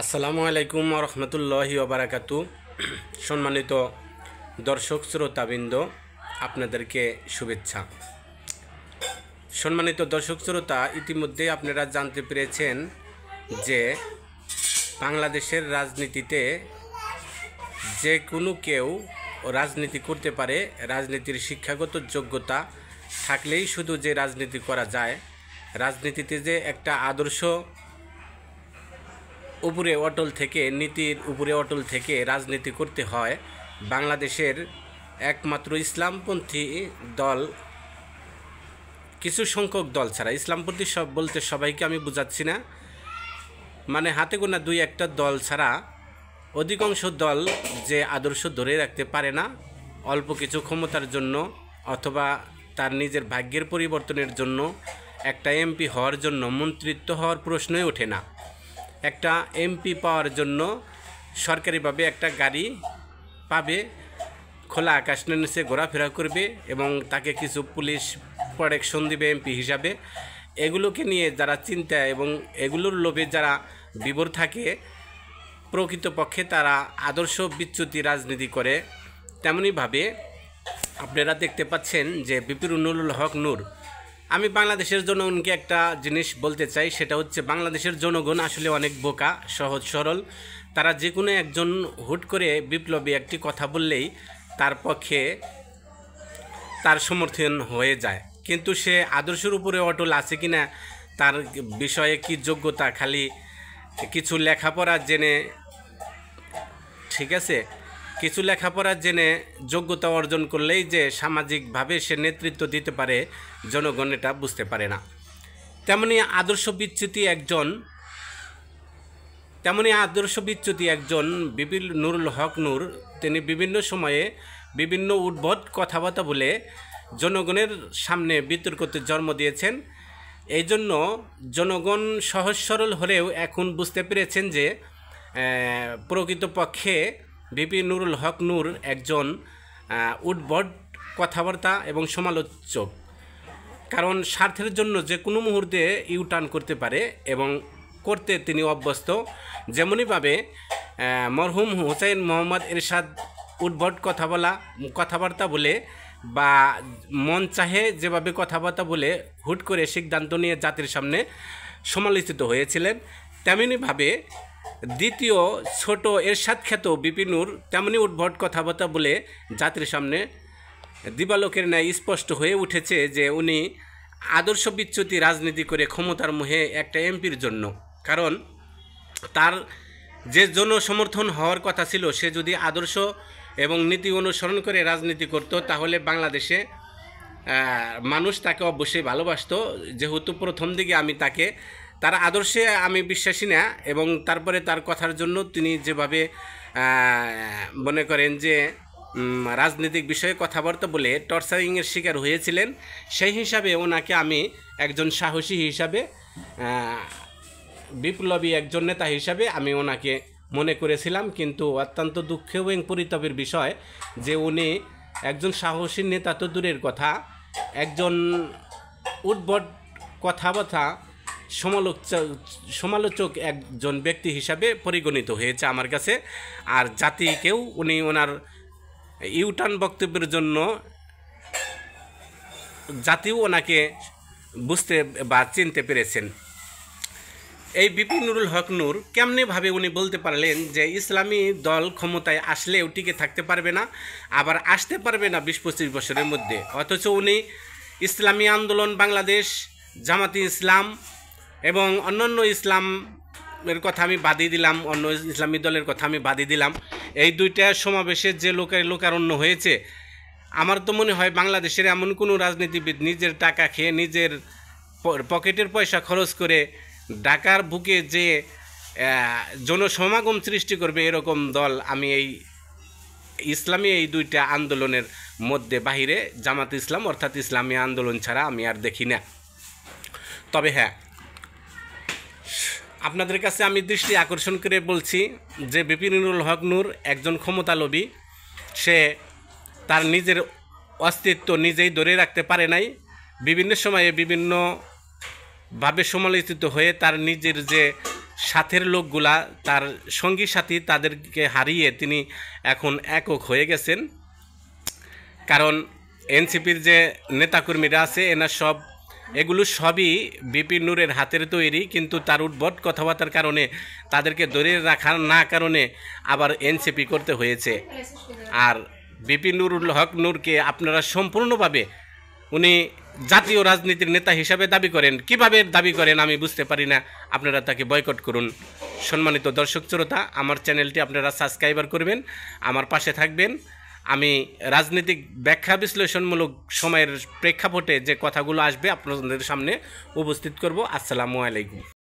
আসসালামু আলাইকুম রহমতুল্লাহি ওবারাকাতু। সম্মানিত দর্শক শ্রোতাবৃন্দ, আপনাদেরকে শুভেচ্ছা। সম্মানিত দর্শক শ্রোতা, ইতিমধ্যে আপনারা জানতে পেরেছেন যে বাংলাদেশের রাজনীতিতে যে কোনো কেউ রাজনীতি করতে পারে। রাজনীতির শিক্ষাগত যোগ্যতা থাকলেই শুধু যে রাজনীতি করা যায়, রাজনীতিতে যে একটা আদর্শ উপরে অটল থেকে, নীতির উপরে অটল থেকে রাজনীতি করতে হয়। বাংলাদেশের একমাত্র ইসলামপন্থী দল, কিছু সংখ্যক দল ছাড়া, ইসলামপন্থী সব বলতে সবাইকে আমি বোঝাচ্ছি না, মানে হাতে গোনা দুই একটা দল ছাড়া অধিকাংশ দল যে আদর্শ ধরে রাখতে পারে না। অল্প কিছু ক্ষমতার জন্য অথবা তার নিজের ভাগ্যের পরিবর্তনের জন্য, একটা এমপি হওয়ার জন্য, মন্ত্রিত্ব হওয়ার প্রশ্নই ওঠে না। একটা এমপি পাওয়ার জন্য সরকারিভাবে একটা গাড়ি পাবে, খোলা আকাশের নিচে ঘোরাফেরা করবে এবং তাকে কিছু পুলিশ প্রোটেকশন দিবে এমপি হিসাবে। এগুলোকে নিয়ে যারা চিন্তা এবং এগুলোর লোভে যারা বিভোর থাকে, প্রকৃতপক্ষে তারা আদর্শ বিচ্যুতি রাজনীতি করে। তেমনিভাবে আপনারা দেখতে পাচ্ছেন যে বিপিন নুরুল হক নূর, আমি বাংলাদেশের জনগণকে একটা জিনিস বলতে চাই, সেটা হচ্ছে বাংলাদেশের জনগণ আসলে অনেক বোকা, সহজ সরল। তারা যে কোনো একজন হুট করে বিপ্লবী একটি কথা বললেই তার পক্ষে তার সমর্থন হয়ে যায়, কিন্তু সে আদর্শের উপরে অটল আছে কিনা, তার বিষয়ে কি যোগ্যতা, খালি কিছু লেখাপড়া জেনে, ঠিক আছে, কিছু লেখাপড়া জেনে যোগ্যতা অর্জন করলেই যে সামাজিকভাবে সে নেতৃত্ব দিতে পারে, জনগণ এটা বুঝতে পারে না। তেমনি আদর্শ বিচ্যুতি একজন বিপিন নুরুল হক নূর, তিনি বিভিন্ন সময়ে বিভিন্ন উদ্ভট কথাবার্তা বলে জনগণের সামনে বিতর্কতে জন্ম দিয়েছেন। এই জন্য জনগণ সহজ সরল হলেও এখন বুঝতে পেরেছেন যে প্রকৃতপক্ষে বিপিন নুরুল হক নূর একজন উদ্ভট কথাবার্তা এবং সমালোচক। কারণ স্বার্থের জন্য যে কোনো মুহূর্তে ইউটার্ন করতে পারে এবং করতে তিনি অভ্যস্ত। যেমনইভাবে মরহুম হুসাইন মোহাম্মদ এরশাদ উদ্ভট কথাবার্তা বলে বা মন চাহে যেভাবে কথাবার্তা বলে হুট করে সিদ্ধান্ত নিয়ে জাতির সামনে সমালোচিত হয়েছিলেন, তেমনিভাবে দ্বিতীয় ছোট এরশাদ খ্যাত বিপিন নূর তেমনি উদ্ভট কথাবার্তা বলে জাতির সামনে দিবালোকের ন্যায় স্পষ্ট হয়ে উঠেছে যে উনি আদর্শ বিচ্যুতি রাজনীতি করে ক্ষমতার মোহে একটা এমপির জন্য। কারণ তার যে জনসমর্থন হওয়ার কথা ছিল, সে যদি আদর্শ এবং নীতি অনুসরণ করে রাজনীতি করত, তাহলে বাংলাদেশে মানুষ তাকে অবশ্যই ভালোবাসতো। যেহেতু প্রথম দিকে আমি তার আদর্শে আমি বিশ্বাসী না, এবং তারপরে তার কথার জন্য তিনি যেভাবে মনে করেন যে রাজনৈতিক বিষয়ে কথাবার্তা বলে টর্চারিংয়ের শিকার হয়েছিলেন, সেই হিসাবে ওনাকে আমি একজন সাহসী হিসাবে, বিপ্লবী একজন নেতা হিসাবে আমি ওনাকে মনে করেছিলাম। কিন্তু অত্যন্ত দুঃখের এবং পরিতাপের বিষয় যে উনি একজন সাহসী নেতা তো দূরের কথা, একজন উদ্ভট কথাবার্তা সমালোচক একজন ব্যক্তি হিসাবে পরিগণিত হয়েছে আমার কাছে। আর জাতিকেও উনি ওনার ইউটার্ন বক্তব্যের জন্য জাতিও ওনাকে বুঝতে বা চিনতে পেরেছেন। এই বিপিন নুরুল হক নূর কেমনিভাবে উনি বলতে পারলেন যে ইসলামী দল ক্ষমতায় আসলেও টিকে থাকতে পারবে না, আবার আসতে পারবে না 20-25 বছরের মধ্যে, অথচ উনি ইসলামী আন্দোলন বাংলাদেশ, জামাতি ইসলাম এবং অন্যান্য ইসলামের কথা আমি বাদই দিলাম, অন্য ইসলামী দলের কথা আমি বাদই দিলাম, এই দুইটা সমাবেশে যে লোকারণ্য হয়েছে, আমার তো মনে হয় বাংলাদেশের এমন কোনো রাজনীতিবিদ নিজের টাকা খেয়ে, নিজের পকেটের পয়সা খরচ করে ঢাকার বুকে যে জনসমাগম সৃষ্টি করবে, এরকম দল আমি এই ইসলামী এই দুইটা আন্দোলনের মধ্যে বাহিরে জামাত ইসলাম অর্থাৎ ইসলামী আন্দোলন ছাড়া আমি আর দেখি না। তবে হ্যাঁ, আপনাদের কাছে আমি দৃষ্টি আকর্ষণ করে বলছি যে বিপিন নুরুল হক নূর একজন ক্ষমতালোভী। সে তার নিজের অস্তিত্ব নিজেই ধরে রাখতে পারে নাই, বিভিন্ন সময়ে বিভিন্নভাবে সমালোচিত হয়ে তার নিজের যে সাথের লোকগুলা তার সঙ্গী সাথী তাদেরকে হারিয়ে তিনি এখন একক হয়ে গেছেন। কারণ এনসিপির যে নেতাকর্মীরা আছে এগুলো সবই বিপি নুরের হাতের তৈরি, কিন্তু তার উদ্ভট কথাবার্তার কারণে তাদেরকে ধরে রাখার না কারণে আবার এনসিপি করতে হয়েছে। আর বিপি নুরুল হক নূরকে আপনারা সম্পূর্ণভাবে উনি জাতীয় রাজনীতির নেতা হিসাবে দাবি করেন, কিভাবে দাবি করেন আমি বুঝতে পারি না। আপনারা তাকে বয়কট করুন। সম্মানিত দর্শক শ্রোতা, আমার চ্যানেলটি আপনারা সাবস্ক্রাইবার করবেন, আমার পাশে থাকবেন। আমি রাজনৈতিক ব্যাখ্যা বিশ্লেষণমূলক সময়ের প্রেক্ষাপটে যে কথাগুলো আসবে আপনাদের সামনে উপস্থিত করব। আসসালামু আলাইকুম।